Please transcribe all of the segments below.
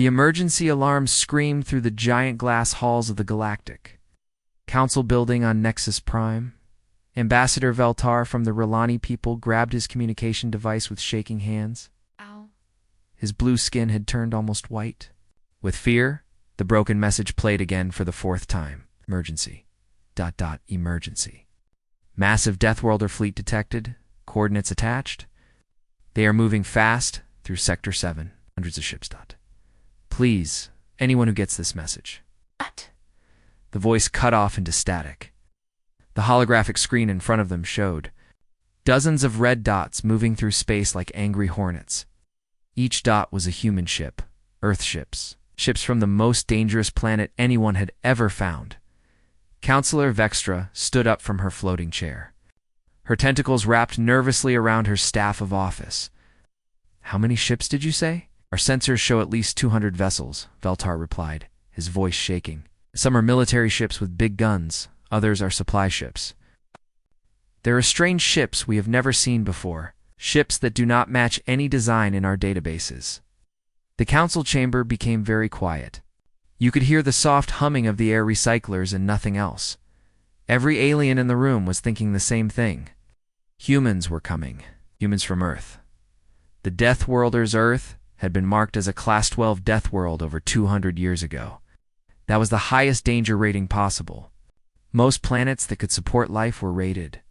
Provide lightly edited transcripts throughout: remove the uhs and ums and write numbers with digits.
The emergency alarm screamed through the giant glass halls of the Galactic Council building on Nexus Prime. Ambassador Veltar from the Relani people grabbed his communication device with shaking hands. Ow. His blue skin had turned almost white. With fear, the broken message played again for the fourth time. Emergency. ... Emergency. Massive Deathworlder fleet detected. Coordinates attached. They are moving fast through Sector 7. Hundreds of ships. Please, anyone who gets this message. What? The voice cut off into static. The holographic screen in front of them showed dozens of red dots moving through space like angry hornets. Each dot was a human ship, Earth ships, ships from the most dangerous planet anyone had ever found. Counselor Vextra stood up from her floating chair. Her tentacles wrapped nervously around her staff of office. How many ships did you say? Our sensors show at least 200 vessels, Veltar replied, his voice shaking. Some are military ships with big guns, others are supply ships. There are strange ships we have never seen before, ships that do not match any design in our databases. The council chamber became very quiet. You could hear the soft humming of the air recyclers and nothing else. Every alien in the room was thinking the same thing. Humans were coming, humans from Earth. The Deathworlder's Earth had been marked as a Class 12 death world over 200 years ago. That was the highest danger rating possible. Most planets that could support life were rated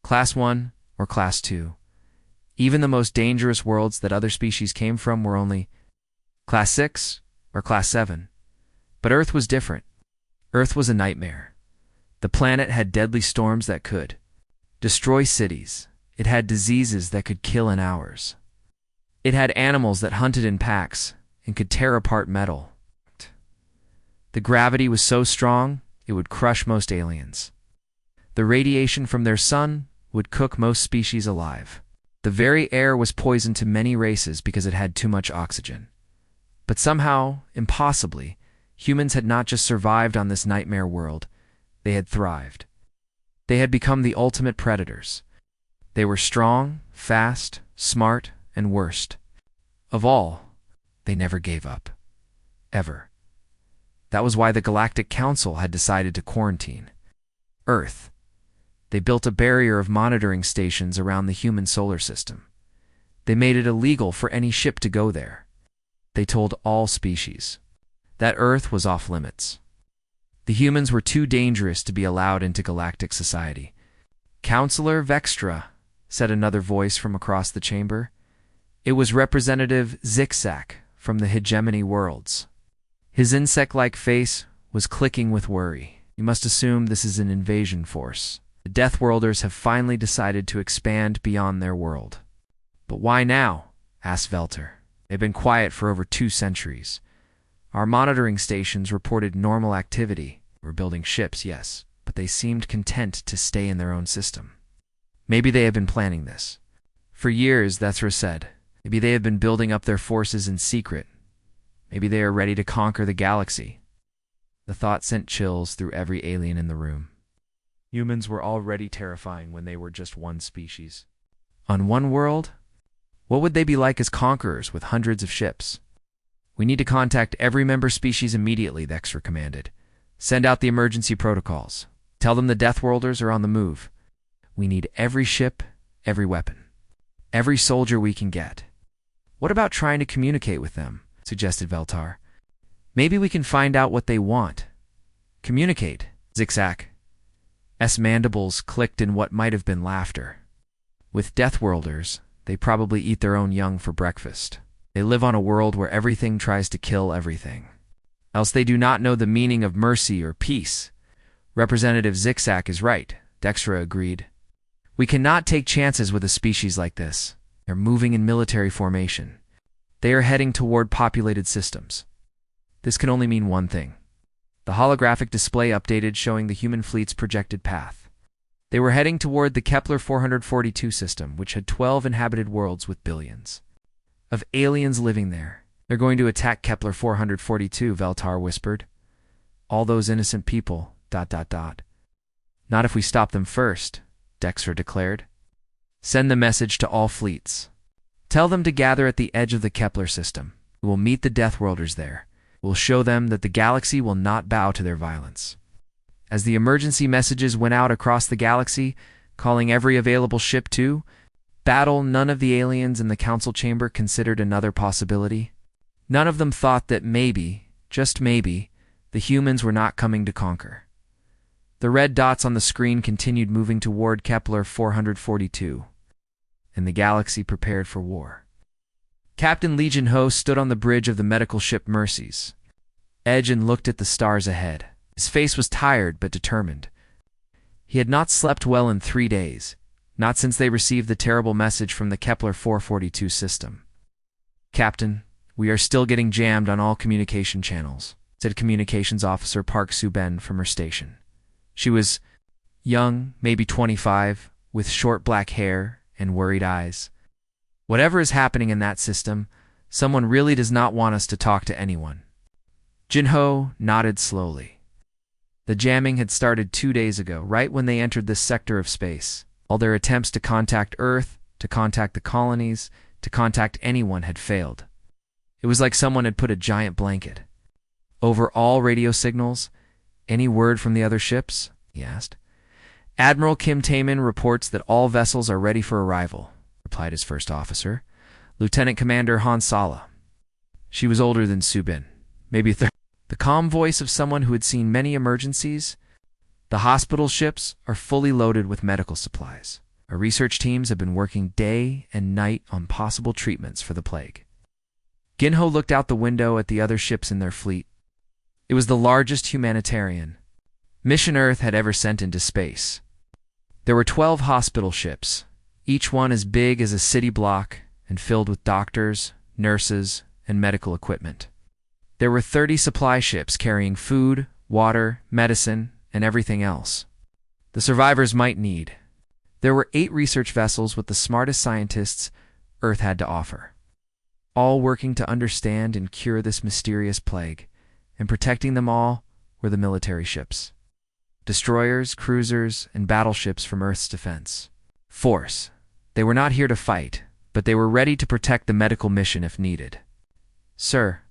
Class 1 or Class 2. Even the most dangerous worlds that other species came from were only Class 6 or Class 7. But Earth was different. Earth was a nightmare. The planet had deadly storms that could destroy cities. It had diseases that could kill in hours. It had animals that hunted in packs and could tear apart metal. The gravity was so strong, it would crush most aliens. The radiation from their sun would cook most species alive. The very air was poison to many races because it had too much oxygen. But somehow, impossibly, humans had not just survived on this nightmare world, they had thrived. They had become the ultimate predators. They were strong, fast, smart, and worst of all, they never gave up. Ever. That was why the Galactic Council had decided to quarantine Earth. They built a barrier of monitoring stations around the human solar system. They made it illegal for any ship to go there. They told all species that Earth was off limits. The humans were too dangerous to be allowed into galactic society. Counselor Vextra, said another voice from across the chamber. It was Representative Zigzag from the Hegemony Worlds. His insect-like face was clicking with worry. You must assume this is an invasion force. The Deathworlders have finally decided to expand beyond their world. But why now? Asked Veltar. They've been quiet for over 2 centuries. Our monitoring stations reported normal activity. We're building ships, yes, but they seemed content to stay in their own system. Maybe they have been planning this. For years, Thethra said. Maybe they have been building up their forces in secret. Maybe they are ready to conquer the galaxy. The thought sent chills through every alien in the room. Humans were already terrifying when they were just one species. On one world, what would they be like as conquerors with hundreds of ships? We need to contact every member species immediately, Thexra commanded. Send out the emergency protocols. Tell them the Deathworlders are on the move. We need every ship, every weapon, every soldier we can get. What about trying to communicate with them? Suggested Veltar. Maybe we can find out what they want. Communicate, Zigzag. Mandibles clicked in what might have been laughter. With Deathworlders, they probably eat their own young for breakfast. They live on a world where everything tries to kill everything. Else they do not know the meaning of mercy or peace. Representative Zigzag is right, Dextra agreed. We cannot take chances with a species like this. They're moving in military formation. They are heading toward populated systems. This can only mean one thing. The holographic display updated showing the human fleet's projected path. They were heading toward the Kepler 442 system, which had 12 inhabited worlds with billions of aliens living there. They're going to attack Kepler 442, Veltar whispered. All those innocent people, ... Not if we stop them first, Dexter declared. Send the message to all fleets. Tell them to gather at the edge of the Kepler system. We will meet the Deathworlders there. We'll show them that the galaxy will not bow to their violence. As the emergency messages went out across the galaxy, calling every available ship to battle, none of the aliens in the council chamber considered another possibility. None of them thought that maybe, just maybe, the humans were not coming to conquer. The red dots on the screen continued moving toward Kepler 442, and the galaxy prepared for war. Captain Lee Jin-ho stood on the bridge of the medical ship Mercies, edge, and looked at the stars ahead. His face was tired but determined. He had not slept well in 3 days, not since they received the terrible message from the Kepler 442 system. "Captain, we are still getting jammed on all communication channels," said Communications Officer Park Soo-ben from her station. She was young, maybe 25, with short black hair and worried eyes. "Whatever is happening in that system, someone really does not want us to talk to anyone." Jin-ho nodded slowly. The jamming had started 2 days ago, right when they entered this sector of space. All their attempts to contact Earth, to contact the colonies, to contact anyone had failed. It was like someone had put a giant blanket over all radio signals. "Any word from the other ships?" he asked. "Admiral Kim Taemin reports that all vessels are ready for arrival," replied his first officer, Lieutenant Commander Han Sala. She was older than Soo-bin, maybe 30. The calm voice of someone who had seen many emergencies. "The hospital ships are fully loaded with medical supplies. Our research teams have been working day and night on possible treatments for the plague." Ginho looked out the window at the other ships in their fleet. It was the largest humanitarian mission Earth had ever sent into space. There were 12 hospital ships, each one as big as a city block and filled with doctors, nurses, and medical equipment. There were 30 supply ships carrying food, water, medicine, and everything else the survivors might need. There were 8 research vessels with the smartest scientists Earth had to offer, all working to understand and cure this mysterious plague, and protecting them all were the military ships. Destroyers, cruisers, and battleships from Earth's defense force. They were not here to fight, but they were ready to protect the medical mission if needed. "Sir,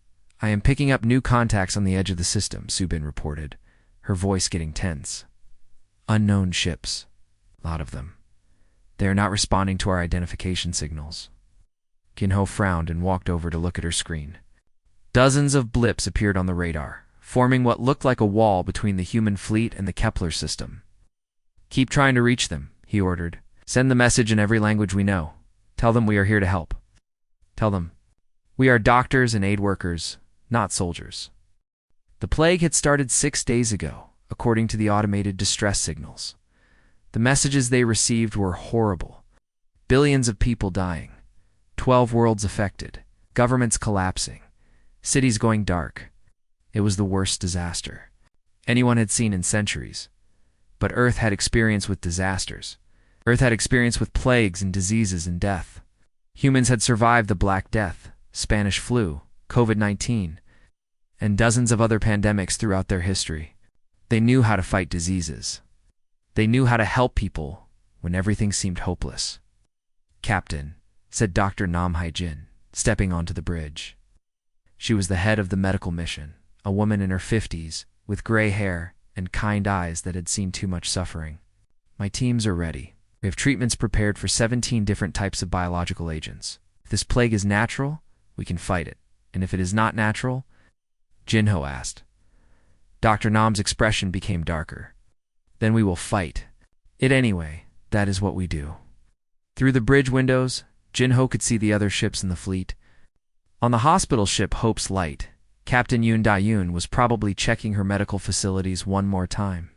I am picking up new contacts on the edge of the system," Soo-bin reported, her voice getting tense. "Unknown ships. A lot of them. They are not responding to our identification signals." Ginho frowned and walked over to look at her screen. Dozens of blips appeared on the radar, forming what looked like a wall between the human fleet and the Kepler system. "Keep trying to reach them," he ordered. "Send the message in every language we know. Tell them we are here to help. Tell them we are doctors and aid workers, not soldiers." The plague had started 6 days ago, according to the automated distress signals. The messages they received were horrible. Billions of people dying, 12 worlds affected, governments collapsing, cities going dark. It was the worst disaster anyone had seen in centuries. But Earth had experience with disasters. Earth had experience with plagues and diseases and death. Humans had survived the Black Death, Spanish flu, COVID-19, and dozens of other pandemics throughout their history. They knew how to fight diseases. They knew how to help people when everything seemed hopeless. "Captain," said Dr. Nam Hai-jin, stepping onto the bridge. She was the head of the medical mission, a woman in her 50s, with gray hair and kind eyes that had seen too much suffering. "My teams are ready. We have treatments prepared for 17 different types of biological agents. If this plague is natural, we can fight it. And if it is not natural?" Jin-ho asked. Dr. Nam's expression became darker. "Then we will fight it anyway. That is what we do." Through the bridge windows, Jin-ho could see the other ships in the fleet. On the hospital ship Hope's Light, Captain Yoon Da-yoon was probably checking her medical facilities one more time.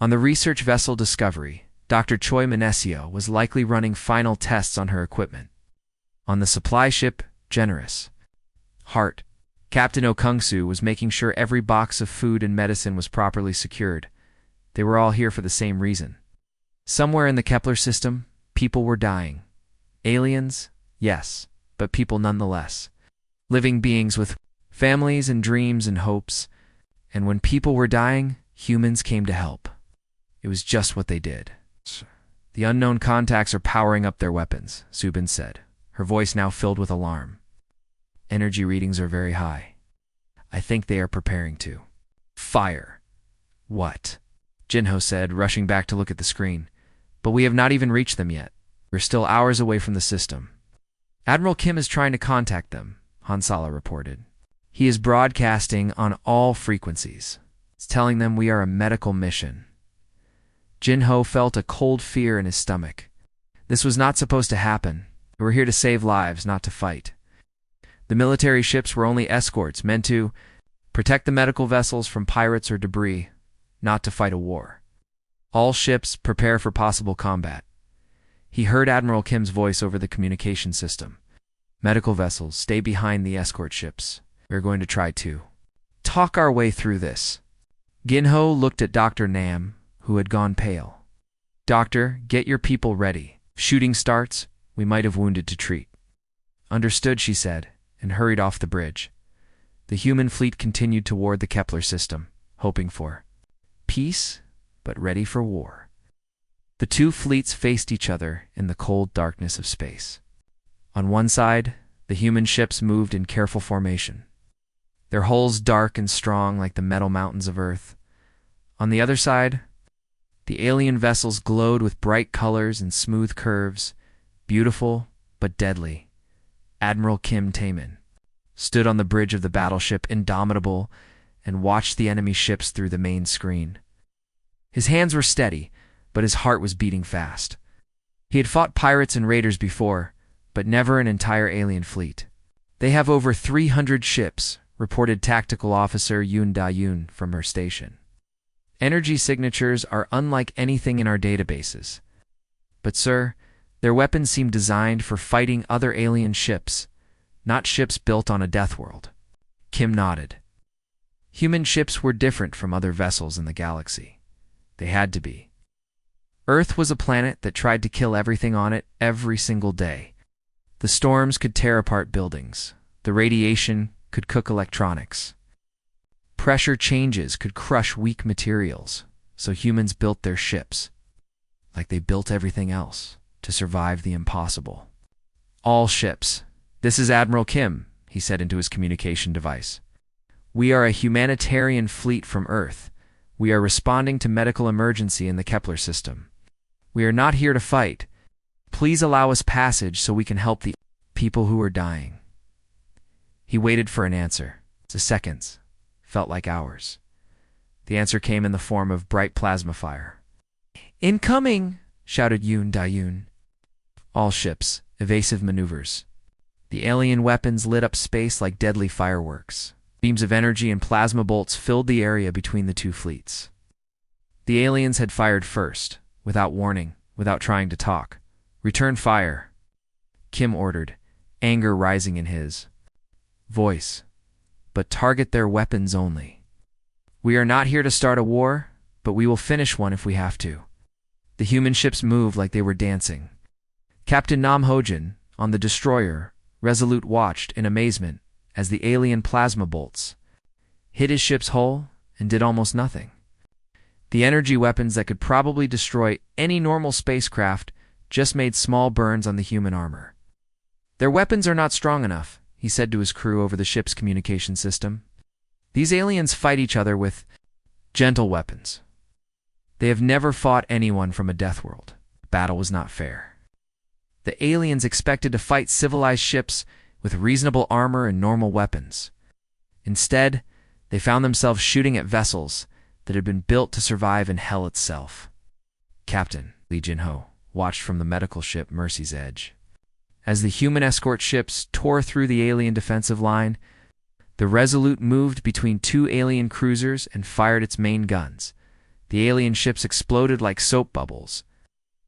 On the research vessel Discovery, Dr. Choi Manesio was likely running final tests on her equipment. On the supply ship Generous Heart, Captain Oh Kung-soo was making sure every box of food and medicine was properly secured. They were all here for the same reason. Somewhere in the Kepler system, people were dying. Aliens? Yes, but people nonetheless. Living beings with families and dreams and hopes. And when people were dying, humans came to help. It was just what they did. "The unknown contacts are powering up their weapons," Soo-bin said, her voice now filled with alarm. Energy readings are very high. I think they are preparing to fire. What? Jinho said, rushing back to look at the screen. But we have not even reached them yet. We're still hours away from the system. Admiral Kim is trying to contact them, Hansala reported. He is broadcasting on all frequencies. It's telling them we are a medical mission. Jinho felt a cold fear in his stomach. This was not supposed to happen. We're here to save lives, not to fight. The military ships were only escorts meant to protect the medical vessels from pirates or debris, not to fight a war. All ships prepare for possible combat. He heard Admiral Kim's voice over the communication system. Medical vessels, stay behind the escort ships. We're going to try to talk our way through this. Ginho looked at Dr. Nam, who had gone pale. Doctor, get your people ready. If shooting starts, we might have wounded to treat. Understood, she said, and hurried off the bridge. The human fleet continued toward the Kepler system, hoping for peace, but ready for war. The two fleets faced each other in the cold darkness of space. On one side, the human ships moved in careful formation, their hulls dark and strong like the metal mountains of Earth. On the other side, the alien vessels glowed with bright colors and smooth curves, beautiful but deadly. Admiral Kim Taemin stood on the bridge of the battleship Indomitable and watched the enemy ships through the main screen. His hands were steady, but his heart was beating fast. He had fought pirates and raiders before, but never an entire alien fleet. They have over 300 ships, reported Tactical Officer Yoon Da-yoon from her station. Energy signatures are unlike anything in our databases. But sir, their weapons seem designed for fighting other alien ships, not ships built on a death world. Kim nodded. Human ships were different from other vessels in the galaxy. They had to be. Earth was a planet that tried to kill everything on it every single day. The storms could tear apart buildings. The radiation could cook electronics. Pressure changes could crush weak materials, so humans built their ships, like they built everything else, to survive the impossible. All ships. This is Admiral Kim, he said into his communication device. We are a humanitarian fleet from Earth. We are responding to medical emergency in the Kepler system. We are not here to fight. Please allow us passage so we can help the people who are dying. He waited for an answer. The seconds felt like hours. The answer came in the form of bright plasma fire. Incoming! Shouted Yoon Da-yoon. All ships, evasive maneuvers. The alien weapons lit up space like deadly fireworks. Beams of energy and plasma bolts filled the area between the two fleets. The aliens had fired first, without warning, without trying to talk. Return fire, Kim ordered, anger rising in his voice. But target their weapons only. We are not here to start a war, but we will finish one if we have to. The human ships moved like they were dancing. Captain Nam Hojin, on the destroyer, Resolute watched in amazement as the alien plasma bolts hit his ship's hull and did almost nothing. The energy weapons that could probably destroy any normal spacecraft just made small burns on the human armor. Their weapons are not strong enough, he said to his crew over the ship's communication system. These aliens fight each other with gentle weapons. They have never fought anyone from a death world. The battle was not fair. The aliens expected to fight civilized ships with reasonable armor and normal weapons. Instead, they found themselves shooting at vessels that had been built to survive in hell itself. Captain Lee Jin-ho watched from the medical ship Mercy's Edge. As the human escort ships tore through the alien defensive line, the Resolute moved between two alien cruisers and fired its main guns. The alien ships exploded like soap bubbles.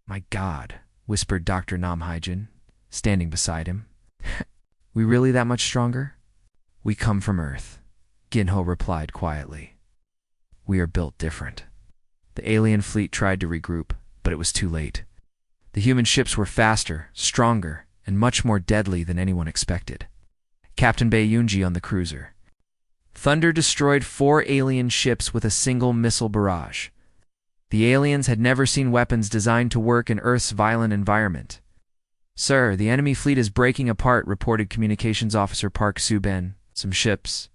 My God, whispered Dr. Nam Haijin, standing beside him. We really that much stronger? We come from Earth, Ginho replied quietly. We are built different. The alien fleet tried to regroup, but it was too late. The human ships were faster, stronger, and much more deadly than anyone expected. Captain Bae Yoonji on the cruiser. Thunder destroyed 4 alien ships with a single missile barrage. The aliens had never seen weapons designed to work in Earth's violent environment. Sir, the enemy fleet is breaking apart, reported Communications Officer Park Soo-ben. Some ships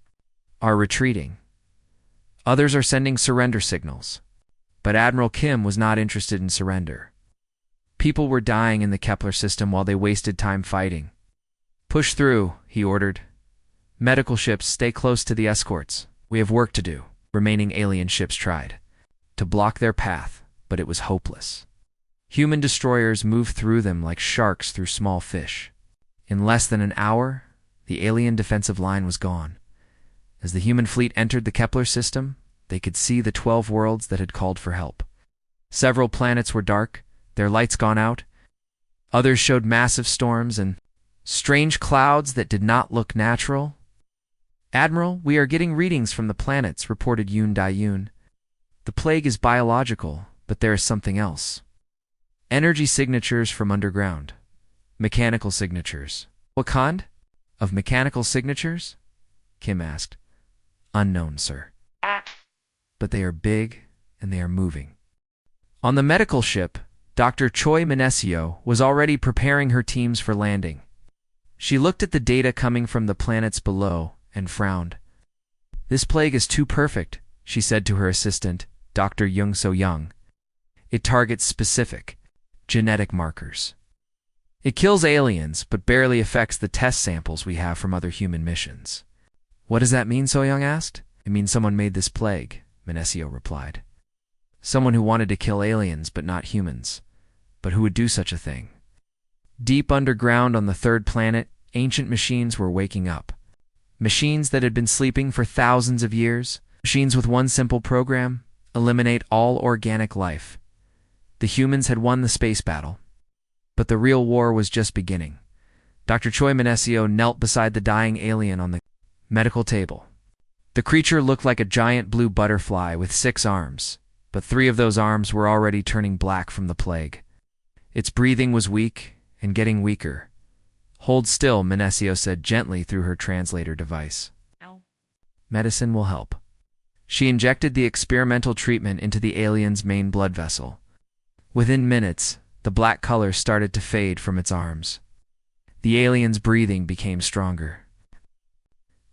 are retreating. Others are sending surrender signals. But Admiral Kim was not interested in surrender. People were dying in the Kepler system while they wasted time fighting. Push through, he ordered. Medical ships, stay close to the escorts. We have work to do. Remaining alien ships tried to block their path, but it was hopeless. Human destroyers moved through them like sharks through small fish. In less than an hour, the alien defensive line was gone. As the human fleet entered the Kepler system, they could see the 12 worlds that had called for help. Several planets were dark, their lights gone out. Others showed massive storms and strange clouds that did not look natural. Admiral, we are getting readings from the planets, reported Yoon Dae-yoon. The plague is biological, but there is something else. Energy signatures from underground. Mechanical signatures. What kind of mechanical signatures? Kim asked. Unknown, sir. But they are big, and they are moving. On the medical ship, Dr. Choi Minesio was already preparing her teams for landing. She looked at the data coming from the planets below and frowned. This plague is too perfect, she said to her assistant, Dr. Young So-young. It targets specific genetic markers. It kills aliens, but barely affects the test samples we have from other human missions. What does that mean? So-young asked. It means someone made this plague, Minesio replied. Someone who wanted to kill aliens, but not humans. But who would do such a thing? Deep underground on the third planet, ancient machines were waking up. Machines that had been sleeping for thousands of years. Machines with one simple program: eliminate all organic life. The humans had won the space battle. But the real war was just beginning. Dr. Choi Minesio knelt beside the dying alien on the medical table. The creature looked like a giant blue butterfly with 6 arms, but 3 of those arms were already turning black from the plague. Its breathing was weak and getting weaker. Hold still, Minesio said gently through her translator device. Ow. Medicine will help. She injected the experimental treatment into the alien's main blood vessel. Within minutes, the black color started to fade from its arms. The alien's breathing became stronger.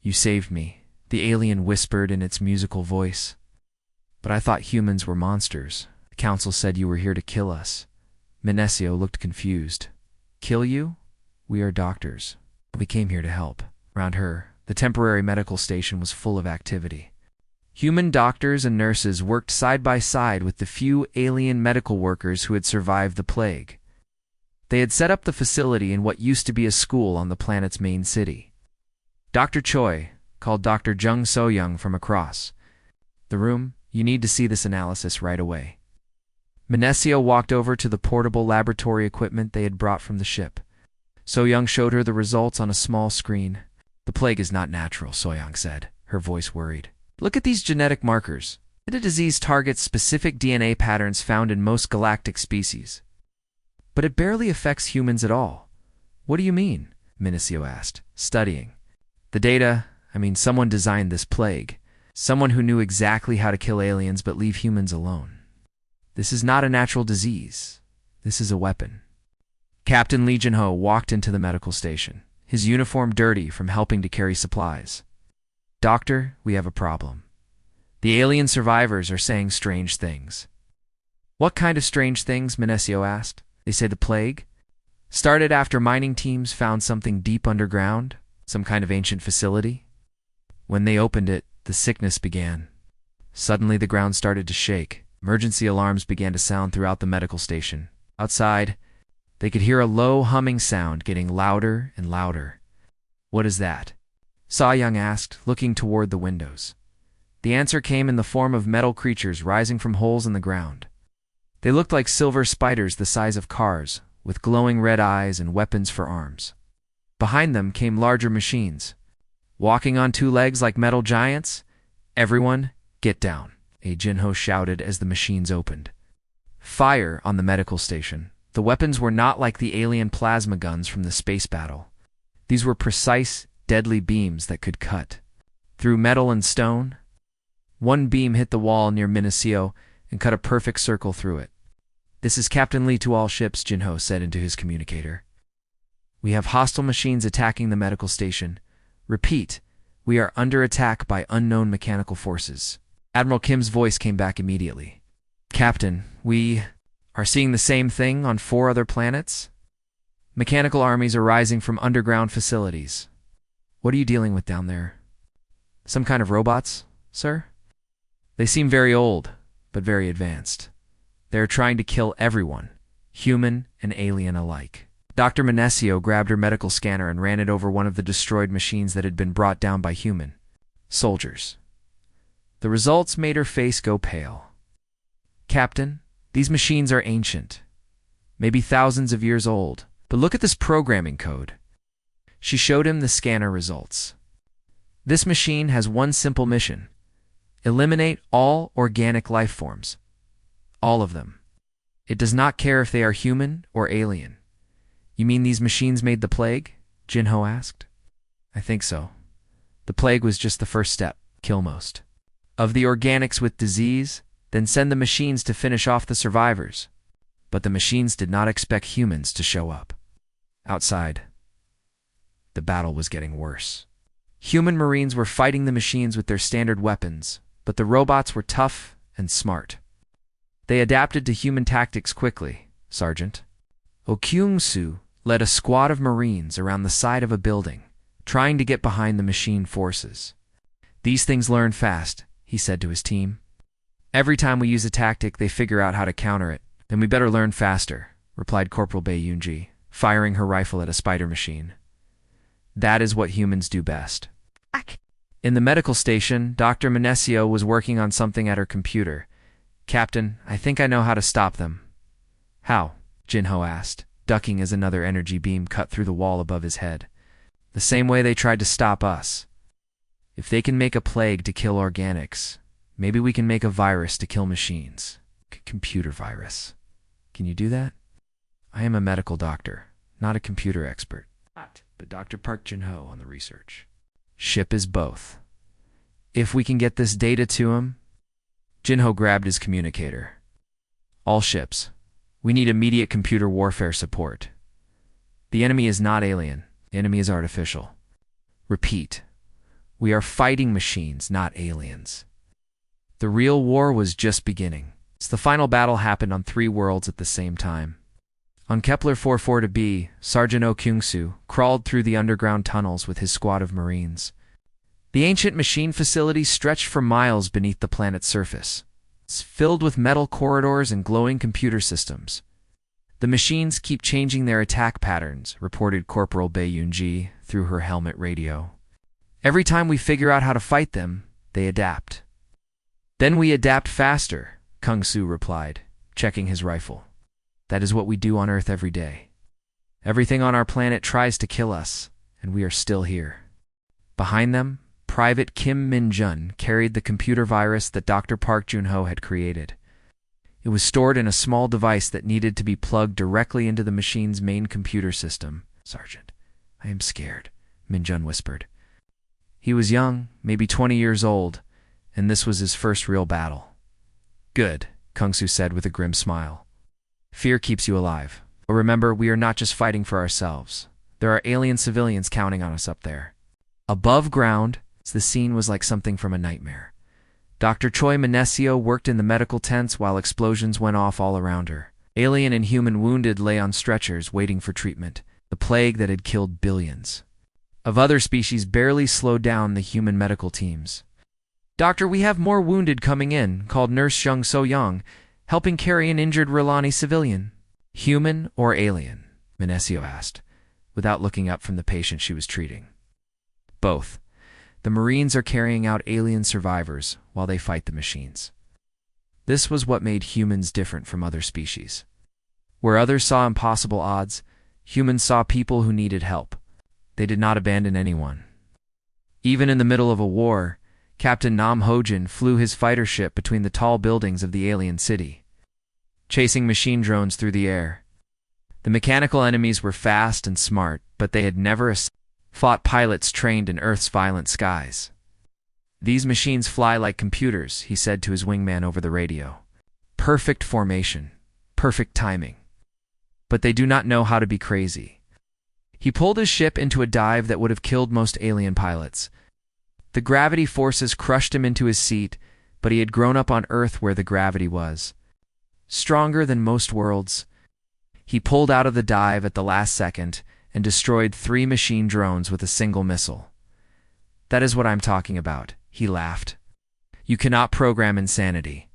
You saved me, the alien whispered in its musical voice. But I thought humans were monsters. The council said you were here to kill us. Minesio looked confused. Kill you? We are doctors. We came here to help. Around her, the temporary medical station was full of activity. Human doctors and nurses worked side by side with the few alien medical workers who had survived the plague. They had set up the facility in what used to be a school on the planet's main city. Dr. Choi called Dr. Jung So-young from across the room. You need to see this analysis right away. Minesio walked over to the portable laboratory equipment they had brought from the ship. So-young showed her the results on a small screen. The plague is not natural, So-young said, her voice worried. Look at these genetic markers. The disease targets specific DNA patterns found in most galactic species. But it barely affects humans at all. What do you mean? Minesio asked, studying. The data, someone designed this plague. Someone who knew exactly how to kill aliens but leave humans alone. This is not a natural disease. This is a weapon. Captain Lee Jin-ho walked into the medical station, his uniform dirty from helping to carry supplies. Doctor, we have a problem. The alien survivors are saying strange things. What kind of strange things? Minesio asked. They say the plague started after mining teams found something deep underground, some kind of ancient facility. When they opened it, the sickness began. Suddenly the ground started to shake. Emergency alarms began to sound throughout the medical station. Outside, they could hear a low humming sound getting louder and louder. What is that? So-young asked, looking toward the windows. The answer came in the form of metal creatures rising from holes in the ground. They looked like silver spiders the size of cars, with glowing red eyes and weapons for arms. Behind them came larger machines, walking on 2 legs like metal giants. Everyone, get down, Jin-ho shouted as the machines opened. Fire on the medical station. The weapons were not like the alien plasma guns from the space battle. These were precise, deadly beams that could cut through metal and stone. One beam hit the wall near Minesio and cut a perfect circle through it. This is Captain Lee to all ships, Jin-ho said into his communicator. We have hostile machines attacking the medical station. Repeat, we are under attack by unknown mechanical forces. Admiral Kim's voice came back immediately. Captain, we are seeing the same thing on 4 other planets? Mechanical armies are rising from underground facilities. What are you dealing with down there? Some kind of robots, sir? They seem very old, but very advanced. They are trying to kill everyone, human and alien alike. Dr. Menesio grabbed her medical scanner and ran it over one of the destroyed machines that had been brought down by human soldiers. The results made her face go pale. Captain, these machines are ancient, maybe thousands of years old, but look at this programming code. She showed him the scanner results. This machine has one simple mission: eliminate all organic life forms. All of them. It does not care if they are human or alien. You mean these machines made the plague? Jinho asked. I think so. The plague was just the first step. Kill most of the organics with disease, then send the machines to finish off the survivors. But the machines did not expect humans to show up. Outside, the battle was getting worse. Human Marines were fighting the machines with their standard weapons, but the robots were tough and smart. They adapted to human tactics quickly, Sergeant. Okyung-soo led a squad of Marines around the side of a building, trying to get behind the machine forces. These things learn fast, he said to his team. Every time we use a tactic, they figure out how to counter it. Then we better learn faster, replied Corporal Bae Yoonji, firing her rifle at a spider machine. That is what humans do best. In the medical station, Dr. Menesio was working on something at her computer. Captain, I think I know how to stop them. How? Jinho asked, ducking as another energy beam cut through the wall above his head. The same way they tried to stop us. If they can make a plague to kill organics, maybe we can make a virus to kill machines. Computer virus. Can you do that? I am a medical doctor, not a computer expert. But Dr. Park Jin-ho on the research. Ship is both. If we can get this data to him... Jin-ho grabbed his communicator. All ships. We need immediate computer warfare support. The enemy is not alien. The enemy is artificial. Repeat. We are fighting machines, not aliens. The real war was just beginning. The final battle happened on 3 worlds at the same time. On Kepler 44-B, Sergeant Oh Kyung-soo crawled through the underground tunnels with his squad of Marines. The ancient machine facility stretched for miles beneath the planet's surface. It's filled with metal corridors and glowing computer systems. The machines keep changing their attack patterns, reported Corporal Bae Yoonji through her helmet radio. Every time we figure out how to fight them, they adapt. Then we adapt faster, Kung-soo replied, checking his rifle. That is what we do on Earth every day. Everything on our planet tries to kill us, and we are still here. Behind them, Private Kim Min-jun carried the computer virus that Dr. Park Jun-ho had created. It was stored in a small device that needed to be plugged directly into the machine's main computer system. Sergeant, I am scared, Min-jun whispered. He was young, maybe 20 years old, and this was his first real battle. Good, Kung-soo said with a grim smile. Fear keeps you alive. But remember, we are not just fighting for ourselves. There are alien civilians counting on us up there. Above ground, the scene was like something from a nightmare. Dr. Choi Menesio worked in the medical tents while explosions went off all around her. Alien and human wounded lay on stretchers waiting for treatment. The plague that had killed billions of other species barely slowed down the human medical teams. Doctor, we have more wounded coming in, called Nurse Jung So-young, helping carry an injured Rilani civilian. Human or alien? Menesio asked, without looking up from the patient she was treating. Both. The Marines are carrying out alien survivors while they fight the machines. This was what made humans different from other species. Where others saw impossible odds, humans saw people who needed help. They did not abandon anyone. Even in the middle of a war, Captain Nam Ho-jin flew his fighter ship between the tall buildings of the alien city, chasing machine drones through the air. The mechanical enemies were fast and smart, but they had never fought pilots trained in Earth's violent skies. These machines fly like computers, he said to his wingman over the radio. Perfect formation, perfect timing. But they do not know how to be crazy. He pulled his ship into a dive that would have killed most alien pilots. The gravity forces crushed him into his seat, but he had grown up on Earth where the gravity was stronger than most worlds. He pulled out of the dive at the last second and destroyed 3 machine drones with a single missile. That is what I'm talking about, he laughed. You cannot program insanity.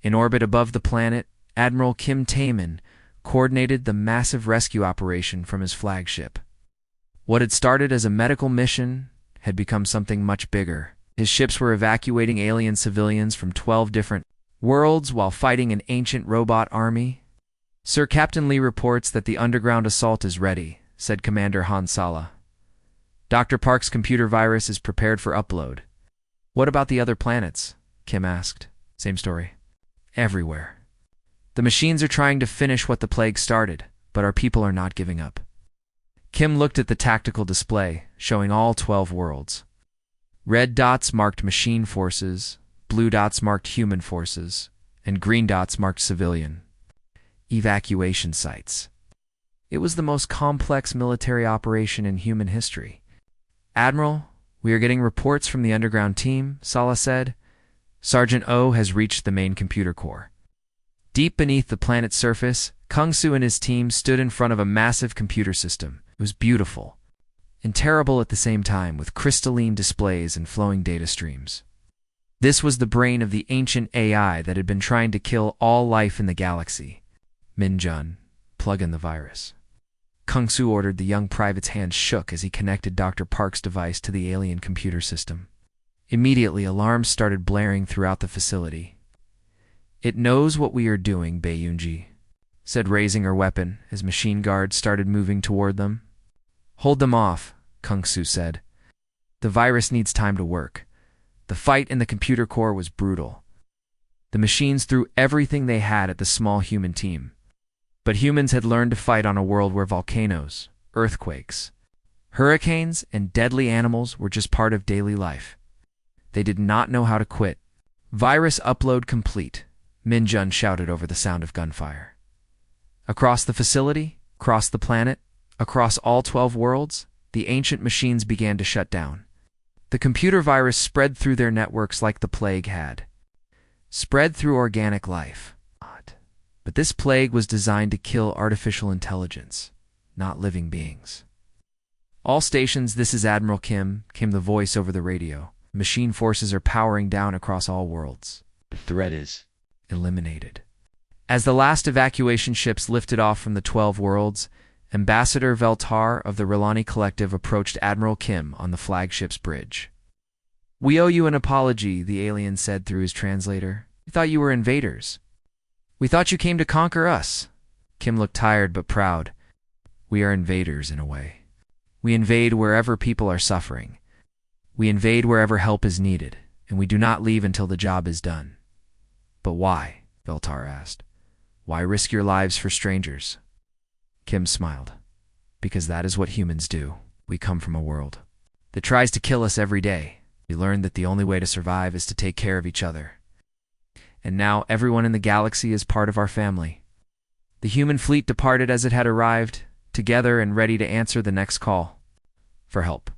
In orbit above the planet, Admiral Kim Taemin coordinated the massive rescue operation from his flagship. What had started as a medical mission had become something much bigger. His ships were evacuating alien civilians from 12 different worlds while fighting an ancient robot army. Sir Captain Lee reports that the underground assault is ready, said Commander Han Sala. Dr. Park's computer virus is prepared for upload. What about the other planets? Kim asked. Same story. Everywhere. The machines are trying to finish what the plague started, but our people are not giving up. Kim looked at the tactical display, showing all 12 worlds. Red dots marked machine forces, blue dots marked human forces, and green dots marked civilian evacuation sites. It was the most complex military operation in human history. Admiral, we are getting reports from the underground team, Sala said. Sergeant O has reached the main computer core. Deep beneath the planet's surface, Kung Su and his team stood in front of a massive computer system. It was beautiful and terrible at the same time, with crystalline displays and flowing data streams. This was the brain of the ancient AI that had been trying to kill all life in the galaxy. Minjun, plug in the virus. Kung Su ordered. The young private's hand shook as he connected Dr. Park's device to the alien computer system. Immediately, alarms started blaring throughout the facility. It knows what we are doing, Baiyunji said, raising her weapon as machine guards started moving toward them. Hold them off, Kung Su said. The virus needs time to work. The fight in the computer core was brutal. The machines threw everything they had at the small human team. But humans had learned to fight on a world where volcanoes, earthquakes, hurricanes, and deadly animals were just part of daily life. They did not know how to quit. Virus upload complete, Minjun shouted over the sound of gunfire. Across the facility, across the planet, across all 12 worlds, the ancient machines began to shut down. The computer virus spread through their networks like the plague had spread through organic life. But this plague was designed to kill artificial intelligence, not living beings. All stations, this is Admiral Kim, came the voice over the radio. Machine forces are powering down across all worlds. The threat is eliminated. As the last evacuation ships lifted off from the 12 worlds, Ambassador Veltar of the Rilani Collective approached Admiral Kim on the flagship's bridge. We owe you an apology, the alien said through his translator. We thought you were invaders. We thought you came to conquer us. Kim looked tired but proud. We are invaders in a way. We invade wherever people are suffering. We invade wherever help is needed, and we do not leave until the job is done. But why? Veltar asked. Why risk your lives for strangers? Kim smiled. Because that is what humans do. We come from a world that tries to kill us every day. We learned that the only way to survive is to take care of each other. And now everyone in the galaxy is part of our family. The human fleet departed as it had arrived, together and ready to answer the next call for help.